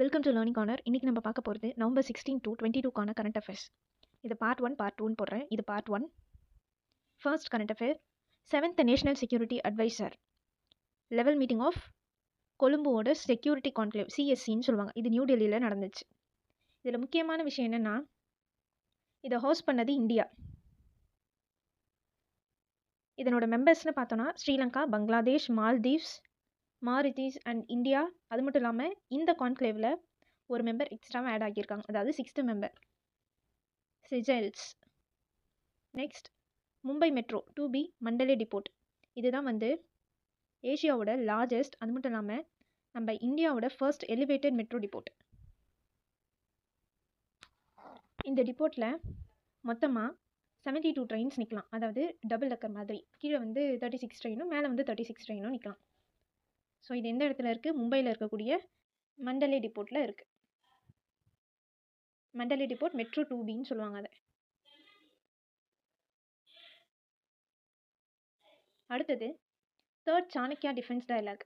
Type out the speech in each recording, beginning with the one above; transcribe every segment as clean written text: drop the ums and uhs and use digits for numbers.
Welcome to learning corner. இன்றைக்கி நம்ம பார்க்க போகிறது நவம்பர் 16 to 22க்கான கரண்ட் அஃபேர்ஸ். இது பார்ட் 1 பார்ட் 2ன்னு போடுறேன். இது part 1. First current affair, 7th national security adviser level meeting of கொழும்புவோட செக்யூரிட்டி கான்க்ளேவ் சிஎஸ்சின்னு சொல்லுவாங்க. இது நியூ டெல்லியில் நடந்துச்சு. இதில் முக்கியமான விஷயம் என்னென்னா, இதை ஹோஸ்ட் பண்ணது இந்தியா. இதனோட மெம்பர்ஸ்னு பார்த்தோன்னா Sri Lanka, Bangladesh, Maldives, Mauritius and India. அது மட்டும் இல்லாமல் இந்த கான்க்ளேவில் ஒரு மெம்பர் எக்ஸ்ட்ராவாக ஆட் ஆகியிருக்காங்க, அதாவது 6th member Seychelles. Next, Mumbai metro 2B Mandale depot. இதுதான் ஏஷியாவோட லார்ஜஸ்ட், அது மட்டும் இல்லாமல் நம்ம இந்தியாவோட ஃபர்ஸ்ட் எலிவேட்டட் மெட்ரோ டிப்போர்ட். இந்த டிப்போர்ட்டில் மொத்தமாக 72 ட்ரெயின்ஸ் நிற்கலாம், அதாவது டபுள் டக்கர் மாதிரி. கீழே 36 ட்ரெயினும் மேலே 36 ட்ரெயினும் நிற்கலாம். ஸோ இது எந்த இடத்துல இருக்குது? மும்பையில் இருக்கக்கூடிய மண்டலே டிப்போர்ட்டில் இருக்குது. மண்டலே டிப்போர்ட் மெட்ரோ 2Bன்னு சொல்லுவாங்க அதை. அடுத்தது 3rd Chanakya defence dialogue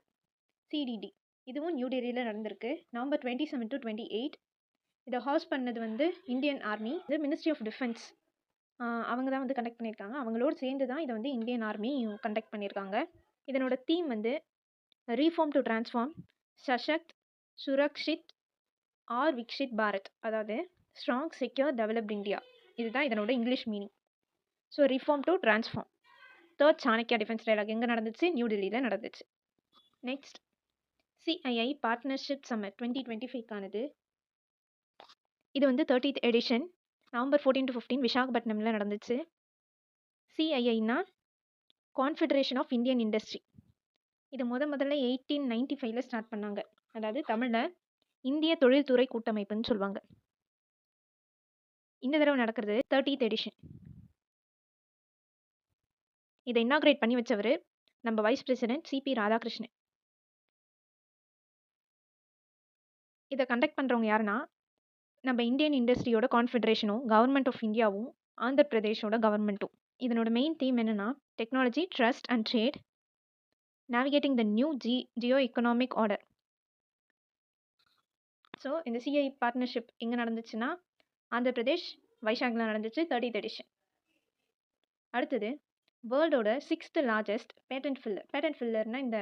CDD. இதுவும் நியூ டெல்லியில் நடந்திருக்கு, நவம்பர் 27 to 28. இதை ஹோஸ்ட் பண்ணது இந்தியன் ஆர்மி. இது மினிஸ்ட்ரி ஆஃப் டிஃபென்ஸ் அவங்க தான் கண்டக்ட் பண்ணியிருக்காங்க. அவங்களோடு சேர்ந்து தான் இதை இந்தியன் ஆர்மி கண்டக்ட் பண்ணியிருக்காங்க. இதனோட theme reform to transform, Sashakt, Surakshit ஆர் விக்ஷித் பாரத், அதாவது ஸ்ட்ராங், செக்யூர், டெவலப்ட் இந்தியா. இதுதான் இதனோட English meaning. So reform to transform. 3rd Chanakya defence dialogue எங்கே நடந்துச்சு? நியூ டெல்லியில் நடந்துச்சு. நெக்ஸ்ட், CII பார்ட்னர்ஷிப் சம்மட் 2025க்கானது. இது 30th எடிஷன், நவம்பர் 14 to 15 விசாகப்பட்டினமில் நடந்துச்சு. CIIனா கான்ஃபெடரேஷன் ஆஃப் இந்தியன் இண்டஸ்ட்ரி. இது முதல்ல 1895 ஸ்டார்ட் பண்ணாங்க, அதாவது தமிழில் இந்திய தொழில்துறை கூட்டமைப்புன்னு சொல்லுவாங்க. இந்த தடவை நடக்கிறது 30th எடிஷன். இதை இன்னாகிரேட் பண்ணி வச்சவர் நம்ம வைஸ் பிரசிடென்ட் CP ராதாகிருஷ்ணன். இதை கண்டக்ட் பண்ணுறவங்க யாருன்னா, நம்ம இந்தியன் இண்டஸ்ட்ரியோட கான்ஃபெடரேஷனும், கவர்மெண்ட் ஆஃப் இந்தியாவும், ஆந்திர பிரதேஷோட கவர்மெண்ட்டும். இதனோட மெயின் தீம் என்னென்னா, technology, trust and trade, navigating the new geo economic order. So இந்த CII பார்ட்னர்ஷிப் எங்கே நடந்துச்சுன்னா, ஆந்திர பிரதேஷ், வைஷாக்ல நடந்துச்சு, 30th எடிஷன். அடுத்தது, வேர்ல்டோட 6th largest patent filler. Patent ஃபில்லர்னா இந்த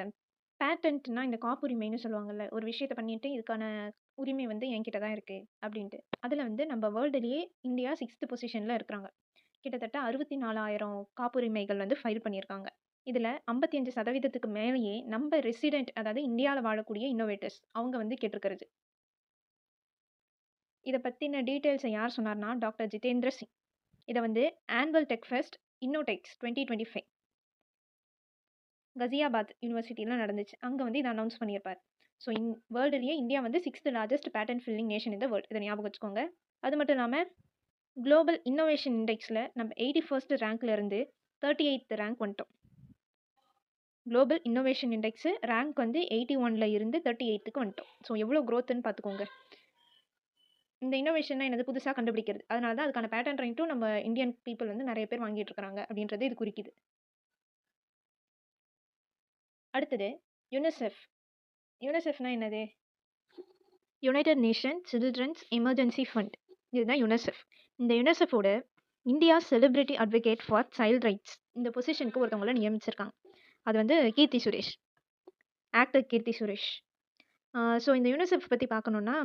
பேட்டன்ட்னா இந்த காப்புரிமைன்னு சொல்லுவாங்கல்ல, ஒரு விஷயத்தை பண்ணிட்டு இதுக்கான உரிமை என்கிட்ட தான் இருக்குது அப்படின்ட்டு. அதில் நம்ம வேர்ல்டுலேயே இந்தியா 6th பொசிஷனில் இருக்கிறாங்க. கிட்டத்தட்ட 64,000 காப்புரிமைகள் ஃபைல் பண்ணியிருக்காங்க. இதில் 55% மேலேயே நம்ம ரெசிடென்ட், அதாவது இந்தியாவில் வாழக்கூடிய இன்னோவேட்டர்ஸ் அவங்க கேட்டிருக்கிறது. இதை பற்றின டீட்டெயில்ஸை யார் சொன்னார்னா டாக்டர் ஜிதேந்திர சிங். இதை annual tech fest Innotex 2025 Ghaziabad யூனிவர்சிட்டியில் நடந்துச்சு. அங்கே இதை அனௌன்ஸ் பண்ணியிருப்பார். ஸோ வேர்ல்டுலேயே India 6th largest patent filling nation இந்த வேர்ல்டு. இதை ஞாபகம் வச்சுக்கோங்க. அது மட்டும் இல்லாமல் குளோபல் இன்னோவேஷன் இண்டெக்ஸில் நம்ம 81st ரேங்க்லேருந்து 38th ரேங்க் வந்துட்டோம். குளோபல் இன்னோவேஷன் இண்டெக்ஸு ரேங்க் 81ல் இருந்து 38க்கு வந்துட்டோம். ஸோ எவ்வளோ க்ரோத்துன்னு பார்த்துக்கோங்க. இந்த இன்னோவேஷன் என்னது? புதுசாக கண்டுபிடிக்கிறது. அதனால தான் அதுக்கான பேட்டன் ரைட்டும் நம்ம இந்தியன் பீப்புள் நிறைய பேர் வாங்கிட்டு இருக்காங்க அப்படின்றது இது குறிக்குது. அடுத்தது யுனிசெஃப். யுனிசெஃப்னா என்னது? United nation children's emergency fund. இதுதான் யுனிசெஃப். இந்த யுனிசெஃபோட India celebrity advocate for child rights இந்த பொசிஷனுக்கு ஒருத்தவங்களை நியமிச்சிருக்காங்க. அது கீர்த்தி சுரேஷ், ஆக்டர் கீர்த்தி சுரேஷ். ஸோ இந்த யுனிசெஃப் பற்றி பார்க்கணுன்னா,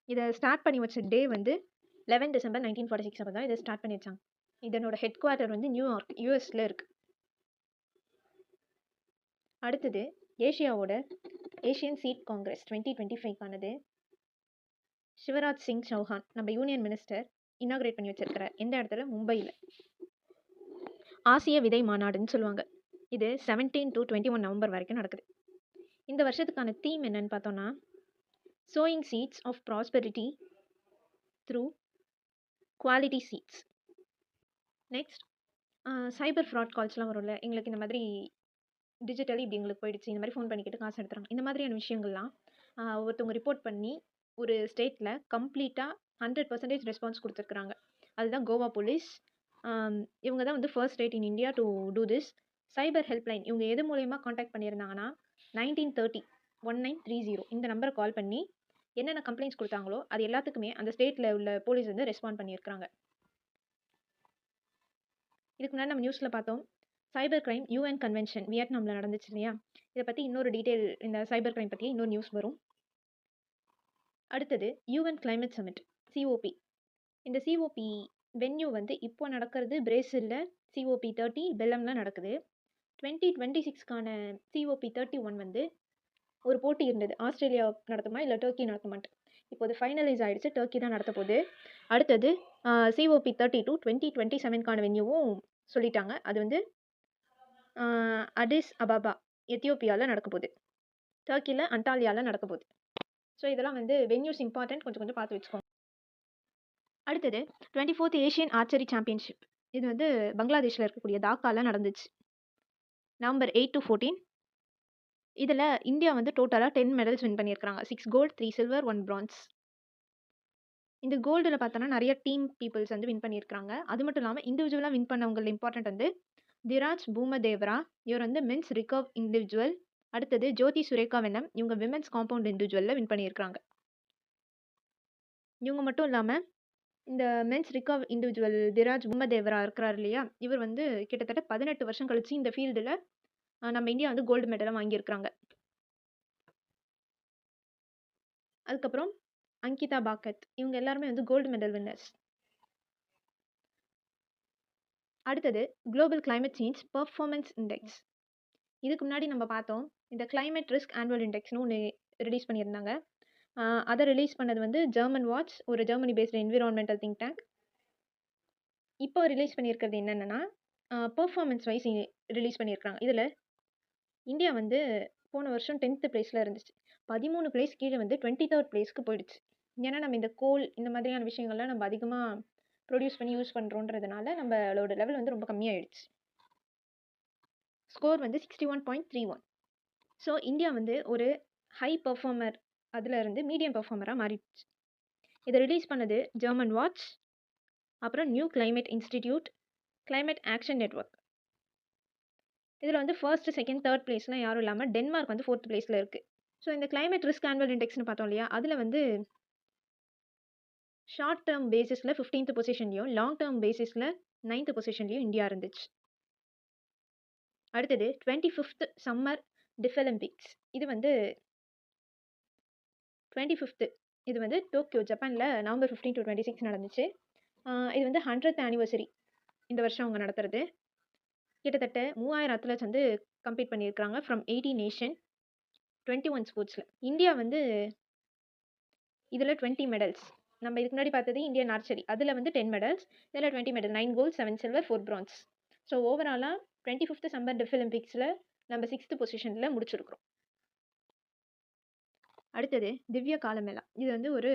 இதை ஸ்டார்ட் பண்ணி வச்ச டே 11 December 1946 அப்போ தான் இதை ஸ்டார்ட் பண்ணி வச்சாங்க. இதனோட ஹெட் குவார்ட்டர் நியூயார்க், யூஎஸில் இருக்குது. அடுத்தது, ஏஷியாவோட ஏஷியன் சீட் காங்கிரஸ் 2025க்கானது. சிவராஜ் சிங் சௌஹான் நம்ம யூனியன் மினிஸ்டர் இனாகிரேட் பண்ணி வச்சிருக்கிறார். எந்த இடத்துல? மும்பையில். ஆசிய விதை மாநாடுன்னு சொல்லுவாங்க. இது 17 to 21 நவம்பர் வரைக்கும் நடக்குது. இந்த வருஷத்துக்கான தீம் என்னன்னு பார்த்தோன்னா, sowing seeds of prosperity through quality seeds. Next, cyber fraud கால்ஸ்லாம் வரும்ல, எங்களுக்கு இந்த மாதிரி டிஜிட்டலி இப்படி எங்களுக்கு போயிடுச்சு, இந்த மாதிரி ஃபோன் பண்ணிக்கிட்டு காசு எடுத்துறாங்க, இந்த மாதிரியான விஷயங்கள்லாம் ஒருத்தவங்க ரிப்போர்ட் பண்ணி ஒரு ஸ்டேட்டில் கம்ப்ளீட்டாக 100% ரெஸ்பான்ஸ் கொடுத்துருக்குறாங்க. அதுதான் கோவா போலீஸ். இவங்க தான் first state in India to do this. Cyber helpline இவங்க எது மூலயமா காண்டாக்ட் பண்ணியிருந்தாங்கன்னா 1930 1930 இந்த நம்பரை கால் பண்ணி என்னென்ன கம்ப்ளைண்ட்ஸ் கொடுத்தாங்களோ அது எல்லாத்துக்குமே அந்த ஸ்டேட்டில் உள்ள போலீஸ் வந்து ரெஸ்பாண்ட் பண்ணியிருக்காங்க. இதுக்கு முன்னாடி நம்ம நியூஸில் பார்த்தோம், சைபர் கிரைம் யூஎன் கன்வென்ஷன் வியட்நாமில் நடந்துச்சு இல்லையா? இதை பற்றி இன்னொரு டீட்டெயில், இந்த சைபர் கிரைம் பற்றி இன்னொரு நியூஸ் வரும். அடுத்தது யூஎன் கிளைமேட் சமிட் சிஓபி. இந்த சிஓபி வென்யூ வந்து இப்போ நடக்கிறது பிரேசிலில் சிஓபி 30 பெல்லம்ல நடக்குது. 2026க்கான சிஓபி 31 வந்து ஒரு போட்டி இருந்தது. ஆஸ்திரேலியா நடத்துமா இல்லை டர்க்கி நடத்துமான்ட்டு. இப்போது ஃபைனலைஸ் ஆயிடுச்சு, டர்க்கி தான் நடத்த போகுது. அடுத்தது சிஓபி 32 2027க்கான வென்யூவும் சொல்லிட்டாங்க. அது வந்து அடிஸ் அபாபா எத்தியோப்பியாவில் நடக்க போகுது. டர்க்கியில் அண்டாலியாவில் நடக்க போகுது. ஸோ இதெல்லாம் வந்து வென்யூஸ் இம்பார்ட்டன்ட், கொஞ்சம் கொஞ்சம் பார்த்து வச்சுக்கோங்க. அடுத்தது 24th ஏஷியன் ஆர்ச்சரி சாம்பியன்ஷிப். இது வந்து பங்களாதேஷில் இருக்கக்கூடிய டாக்காவில் நடந்துச்சு, நவம்பர் 8 to 14. இதில் இந்தியா வந்து டோட்டலாக 10 மெடல்ஸ் வின் பண்ணியிருக்காங்க. 6 கோல்டு, 3 சில்வர், 1 பிரான்ஸ். இந்த கோல்டில் பார்த்தோன்னா நிறைய டீம் பீப்புள்ஸ் வந்து வின் பண்ணியிருக்காங்க. அது மட்டும் இல்லாமல் இண்டிவிஜுவலாக வின் பண்ணவங்கள இம்பார்ட்டன்ட் வந்து திராஜ் பூமதேவரா, இவர் வந்து மென்ஸ் ரிகர்வ் இண்டிவிஜுவல். அடுத்தது ஜோதி சுரேகா வென்னம், இவங்க விமென்ஸ் காம்பவுண்ட் இண்டிவிஜுவலில் வின் பண்ணியிருக்காங்க. இவங்க மட்டும் இல்லாமல் இந்த மென்ஸ் ரிகர்வ் இண்டிவிஜுவல் திராஜ் பூமதேவரா இருக்கிறார் இல்லையா, இவர் வந்து கிட்டத்தட்ட 18 வருஷம் கழிச்சு இந்த ஃபீல்டில் நம்ம இந்தியா வந்து கோல்டு மெடலை வாங்கியிருக்கிறாங்க. அதுக்கப்புறம் அங்கிதா பாக்கத், இவங்க எல்லாருமே வந்து கோல்டு மெடல் வின்னர்ஸ். அடுத்தது global climate change performance index. இதுக்கு முன்னாடி நம்ம பார்த்தோம், இந்த கிளைமேட் ரிஸ்க் ஆனுவல் இண்டெக்ஸ்னு ஒன்று ரிலீஸ் பண்ணியிருந்தாங்க. அதை ரிலீஸ் பண்ணது வந்து ஜெர்மன் வாட்ச், ஒரு Germany based environmental think tank. இப்போ ரிலீஸ் பண்ணியிருக்கிறது என்னென்னா பெர்ஃபார்மன்ஸ் வைஸ் ரிலீஸ் பண்ணியிருக்காங்க. இதில் இந்தியா வந்து போன வருஷம் 10th பிளேஸில் இருந்துச்சு. 13 பிளேஸ் கீழே வந்து 23rd பிளேஸ்க்கு போயிடுச்சு. ஏன்னா நம்ம இந்த கோல் இந்த மாதிரியான விஷயங்கள்லாம் நம்ம அதிகமாக ப்ரொடியூஸ் பண்ணி யூஸ் பண்ணுறோன்றதுனால நம்மளோட லெவல் வந்து ரொம்ப கம்மியாயிடுச்சு. ஸ்கோர் வந்து 61.31. ஸோ இந்தியா வந்து ஒரு ஹை பர்ஃபார்மர் அதில் இருந்து மீடியம் பர்ஃபார்மராக மாறிடுச்சு. இதை ரிலீஸ் பண்ணது ஜெர்மன் வாட்ச், அப்புறம் new climate institute, climate action network. இதில் வந்து ஃபர்ஸ்ட், செகண்ட், தேர்ட் பிளேஸ்லாம் யாரும் இல்லாமல் டென்மார்க் வந்து 4th பிளேஸில் இருக்குது. ஸோ இந்த கிளைமேட் ரிஸ்க் ஆனுவல் இண்டெக்ஸ்னு பார்த்தோம் இல்லையா, அதில் வந்து ஷார்ட் டேர்ம் பேசிஸில் 15th பொசிஷன்லையும் லாங் டேர்ம் பேசிஸில் 9th பொசிஷன்லையும் இந்தியா இருந்துச்சு. அடுத்தது 25th சம்மர் டிஃபெலிம்பிக்ஸ். இது வந்து 25th, இது வந்து டோக்கியோ ஜப்பானில் நவம்பர் 15 to 26 நடந்துச்சு. இது வந்து 100th ஆனிவர்சரி இந்த வருஷம் அவங்க நடத்துறது. கிட்டத்தட்ட 3000 அத்லட்ஸ் வந்து கம்ப்ளீட் பண்ணியிருக்காங்க ஃப்ரம் 80 நேஷன், 21 ஸ்போர்ட்ஸில். இந்தியா வந்து இதில் 20 மெடல்ஸ். நம்ம இதுக்கு முன்னாடி பார்த்தது இந்தியன் ஆர்ச்சரி, அதில் வந்து 10 மெடல்ஸ், இதில் 20 medal, 9 gold, 7 silver, 4 bronze. So ஓவராலாக 25th சம்மர் டிஃபெலிம்பிக்ஸில் நம்ம 6th பொசிஷனில் முடிச்சிருக்கிறோம். அடுத்தது திவ்ய காலமேளா. இது வந்து ஒரு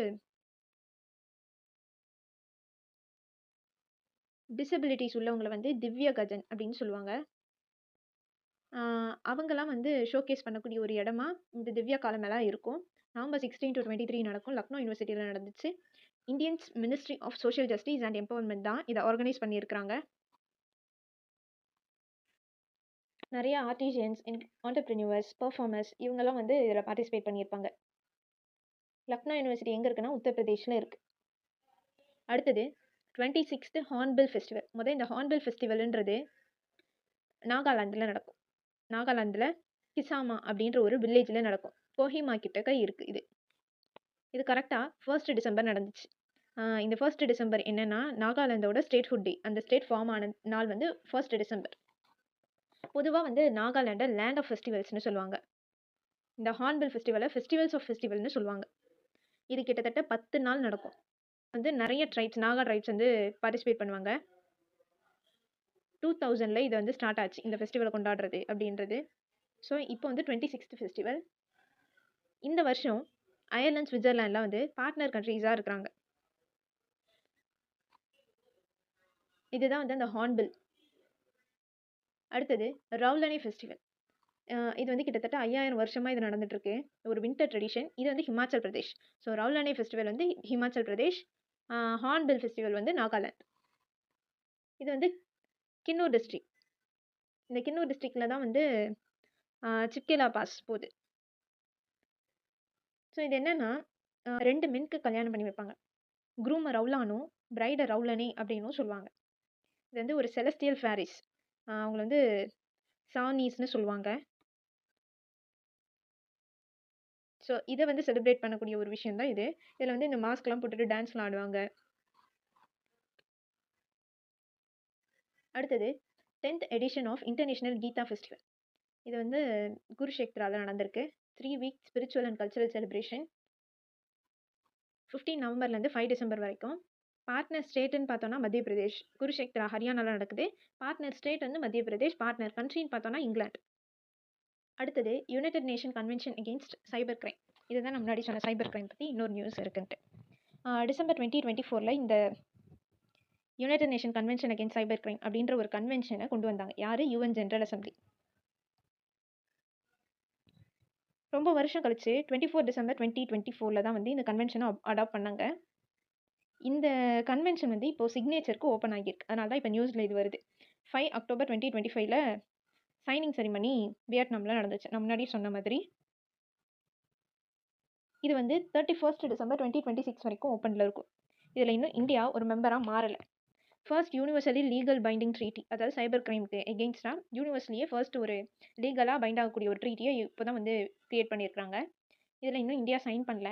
டிசபிலிட்டிஸ் உள்ளவங்களை வந்து திவ்ய கஜன் அப்படின்னு சொல்லுவாங்க. அவங்கெல்லாம் வந்து ஷோகேஸ் பண்ணக்கூடிய ஒரு இடமா இந்த திவ்யா காலமேளா இருக்கும். நவம்பர் 16 to 23 நடக்கும். லக்னோ யூனிவர்சிட்டியில் நடந்துச்சு. Indians ministry of social justice and empowerment தான் இதை ஆர்கனைஸ் பண்ணியிருக்கிறாங்க. நிறைய ஆர்டிஷியன்ஸ், ஆண்டர்பிரினியூவர்ஸ், பர்ஃபார்மர்ஸ் இவங்கெல்லாம் வந்து இதில் பார்ட்டிசிபேட் பண்ணியிருப்பாங்க. லக்னோ யூனிவர்சிட்டி எங்கே இருக்குன்னா உத்தரப்பிரதேஷில் இருக்குது. அடுத்தது 26th ஹார்ன்பில் ஃபெஸ்டிவல். இந்த ஹார்ன்பில் ஃபெஸ்டிவல்ன்றது நாகாலாந்தில் நடக்கும். நாகாலாந்தில் கிசாமா அப்படின்ற ஒரு வில்லேஜில் நடக்கும். கோஹிமா கிட்டக்க இருக்குது. இது கரெக்டாக 1st டிசம்பர் நடந்துச்சு. இந்த 1st டிசம்பர் என்னென்னா நாகாலாந்தோட ஸ்டேட் ஃபுட் டே. அந்த ஸ்டேட் ஃபார்ம் ஆன நாள் வந்து 1st டிசம்பர். பொதுவாக வந்து நாகாலாண்டை லேண்ட் ஆஃப் ஃபெஸ்டிவல்ஸ்னு சொல்லுவாங்க. இந்த ஹார்ன்பில் ஃபெஸ்டிவலை ஃபெஸ்டிவல்ஸ் ஆஃப் ஃபெஸ்டிவல்னு சொல்லுவாங்க. இது கிட்டத்தட்ட 10 நாள் நடக்கும். வந்து நிறைய ட்ரைப்ஸ், நாகா ட்ரைப்ஸ் வந்து பார்ட்டிசிபேட் பண்ணுவாங்க. 2000ல் இது வந்து ஸ்டார்ட் ஆச்சு, இந்த ஃபெஸ்டிவலை கொண்டாடுறது அப்படின்றது. ஸோ இப்போ வந்து 26th ஃபெஸ்டிவல். இந்த வருஷம் அயர்லாந்து, சுவிட்சர்லாண்ட்லாம் வந்து பார்ட்னர் கண்ட்ரீஸாக இருக்கிறாங்க. இதுதான் வந்து அந்த ஹார்ன்பில். அடுத்தது ரவுலனே ஃபெஸ்டிவல். இது வந்து கிட்டத்தட்ட 5000 வருஷமாக இது நடந்துட்டுருக்கு. ஒரு வின்டர் ட்ரெடிஷன். இது வந்து ஹிமாச்சல் பிரதேஷ். ஸோ ரவுலனே ஃபெஸ்டிவல் வந்து ஹிமாச்சல் பிரதேஷ், ஹார்ன்பில் ஃபெஸ்டிவல் வந்து நாகாலாந்து. இது வந்து கின்னூர் டிஸ்ட்ரிக்ட். இந்த கின்னூர் டிஸ்ட்ரிக்டில் தான் வந்து சிப்கேலா பாஸ் போகுது. ஸோ இது என்னென்னா 2 மென்க்கு கல்யாணம் பண்ணி வைப்பாங்க. க்ரூம ரவுலானும், பிரைட ரவுலனே அப்படின்னும் சொல்லுவாங்க. இது வந்து ஒரு செலஸ்டியல் ஃபேரிஸ். அவங்கள வந்து சானீஸ்ன்னு சொல்லுவாங்க. ஸோ இத வந்து செலிப்ரேட் பண்ணக்கூடிய ஒரு விஷயம் தான் இது. இதில வந்து இந்த மாஸ்க்லாம் போட்டுட்டு டான்ஸ்லாம் ஆடுவாங்க. அடுத்தது 10th edition of international Gita festival. இது வந்து குருஷேத்ரால நடந்திருக்கு. 3 week spiritual and cultural celebration. 15 நவம்பர்லேருந்து 5 டிசம்பர் வரைக்கும். பார்ட்னர் ஸ்டேட்டுன்னு பார்த்தோம்னா மத்திய பிரதேஷ். குருஷேத்ரா ஹரியானால நடக்குது. பார்ட்னர் ஸ்டேட் வந்து மத்திய பிரதேஷ். பார்ட்னர் கண்ட்ரின்னு பார்த்தோம்னா இங்கிலாந்து. அடுத்தது united nation convention against cyber crime. இதுதான் நான் முன்னாடி சொன்ன சைபர் கிரைம் பற்றி இன்னொரு நியூஸ் இருக்குன்ட்டு. டிசம்பர் 2024ல இந்த united nation convention against cyber crime அப்படின்ற ஒரு கன்வென்ஷனை கொண்டு வந்தாங்க. யார்? UN general assembly. ரொம்ப வருஷம் கழிச்சு 24 டிசம்பர் 2024ல தான் வந்து இந்த கன்வென்ஷனை அடாப்ட் பண்ணாங்க. இந்த கன்வென்ஷன் வந்து இப்போ சிக்னேச்சருக்கு ஓப்பன் ஆகியிருக்கு. அதனால தான் இப்போ நியூஸில் இது வருது. 5 அக்டோபர் 2025ல சைனிங் செரிமனி வியட்நாமில் நடந்துச்சு. நான் முன்னாடி சொன்ன மாதிரி இது வந்து 31 டிசம்பர் 2026 வரைக்கும் ஓப்பனில் இருக்கும். இதில் இன்னும் இந்தியா ஒரு மெம்பராக மாறலை. First universally legal binding treaty, அதாவது சைபர் கிரைமுக்கு எகெயின்ஸ்டாக யூனிவர்ஸ்லேயே ஃபர்ஸ்ட் ஒரு லீகலாக பைண்ட் ஆகக்கூடிய ஒரு ட்ரீட்டியை இப்போ தான் வந்து கிரியேட் பண்ணியிருக்காங்க. இதில் இன்னும் இந்தியா சைன் பண்ணல.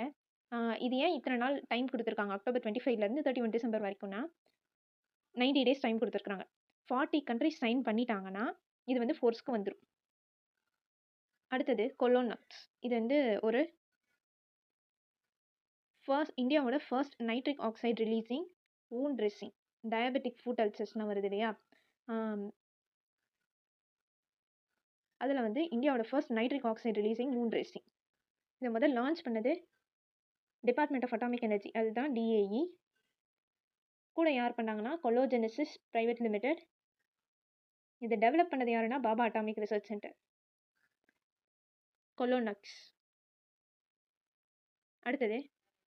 இது ஏன் இத்தனை நாள் டைம் கொடுத்துருக்காங்க? அக்டோபர் 25லேருந்து 31 டிசம்பர் வரைக்கும்னா 90 டேஸ் டைம் கொடுத்துருக்காங்க. 40 கண்ட்ரிஸ் சைன் பண்ணிட்டாங்கன்னா இது வந்து ஃபோர்ஸ்க்கு வந்துடும். அடுத்தது கொலோனக்ஸ். இது வந்து ஒரு இந்தியாவோட first nitric oxide releasing wound dressing. Diabetic foot அல்சர்ஸ்லாம் வருது இல்லையா? அதில் வந்து இந்தியாவோட first nitric oxide releasing wound dressing. இதை முதல் லான்ச் பண்ணது டிபார்ட்மெண்ட் ஆஃப் அட்டாமிக் எனர்ஜி, அதுதான் டிஏஇ. கூட யார் பண்ணாங்கன்னா கொலோஜெனசிஸ் பிரைவேட் லிமிடெட். இதை டெவலப் பண்ணது யாருன்னா பாபா அட்டாமிக் ரிசர்ச் சென்டர். கொலோனக்ஸ். அடுத்தது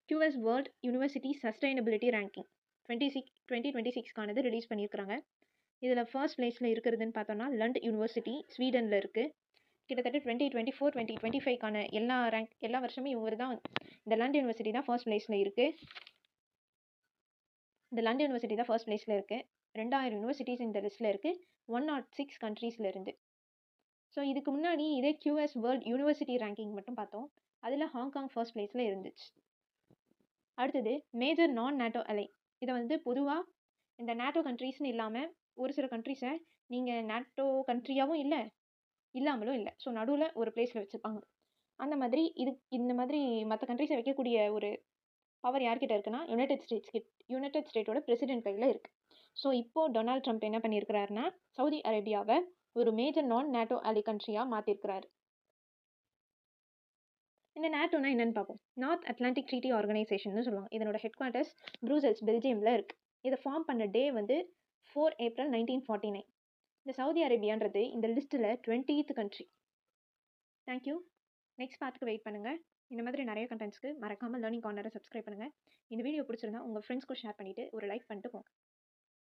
QS world university sustainability ranking 2026க்கானது ரிலீஸ் பண்ணியிருக்கிறாங்க. இதில் ஃபர்ஸ்ட் பிளேஸில் இருக்கிறதுன்னு பார்த்தோன்னா லண்ட் யூனிவர்சிட்டி ஸ்வீடனில் இருக்குது. கிட்டத்தட்ட 2024 2025க்கான எல்லா வருஷமும் இவர் தான், இந்த லண்ட் யூனிவர்சிட்டி தான் ஃபர்ஸ்ட் பிளேஸில் இருக்குது. இந்த லண்ட் யூனிவர்சிட்டி தான் ஃபர்ஸ்ட் பிளேஸில் இருக்குது. 2000 யூனிவர்சிட்டிஸ் இந்த லிஸ்ட்டில் இருக்குது, 106 கண்ட்ரீஸில் இருந்து. ஸோ இதுக்கு முன்னாடி இதே QS வேர்ல்ட் யூனிவர்சிட்டி ரேங்கிங் மட்டும் பார்த்தோம். அதில் ஹாங்காங் ஃபர்ஸ்ட் பிளேஸில் இருந்துச்சு. அடுத்தது மேஜர் நான் நேட்டோ அலை. இதை வந்து பொதுவாக இந்த நேட்டோ கண்ட்ரீஸ்னு இல்லாமல் ஒரு சில கண்ட்ரீஸை நீங்கள் நேட்டோ கண்ட்ரியாகவும் இல்லாமலும் இல்லை, ஸோ நடுவில் ஒரு பிளேஸில் வச்சுருப்பாங்க. அந்த மாதிரி இந்த மாதிரி மற்ற கண்ட்ரீஸை வைக்கக்கூடிய ஒரு பவர் யார்கிட்ட இருக்குன்னா யுனைடெட் ஸ்டேட்டோட பிரசிடென்ட் கையில் இருக்குது. ஸோ இப்போது டொனால்ட் ட்ரம்ப் என்ன பண்ணியிருக்கிறாருன்னா சவுதி அரேபியாவை ஒரு மேஜர் நான் நேட்டோ அலி கண்ட்ரியாக மாற்றிருக்கிறாரு. இந்த நேட்டோனா என்னன்னு பார்ப்போம். நார்த் அட்லாண்டிக் ட்ரீட்டி ஆர்கனைசேஷன் சொல்லுவாங்க. இதனோட ஹெட் குவார்ட்டர்ஸ் ப்ரூசல்ஸ் பெல்ஜியமில் இருக்குது. இதை ஃபார்ம் பண்ண டே வந்து 4 ஏப்ரல் 1949. இந்த சவுதி அரேபியான்றது இந்த லிஸ்ட்டில் 20th கண்ட்ரி. தேங்க்யூ. நெக்ஸ்ட் பார்ட்டுக்கு வெயிட் பண்ணுங்கள். இந்த மாதிரி நிறைய கண்டென்ட்ஸ்க்கு மறக்காமல் லேர்னிங் கார்னரை சப்ஸ்கிரைப் பண்ணுங்கள். இந்த வீடியோ பிடிச்சிருந்தா உங்கள் ஃப்ரெண்ட்ஸ்க்கும் ஷேர் பண்ணிவிட்டு ஒரு லைக் பண்ணிட்டு போங்க.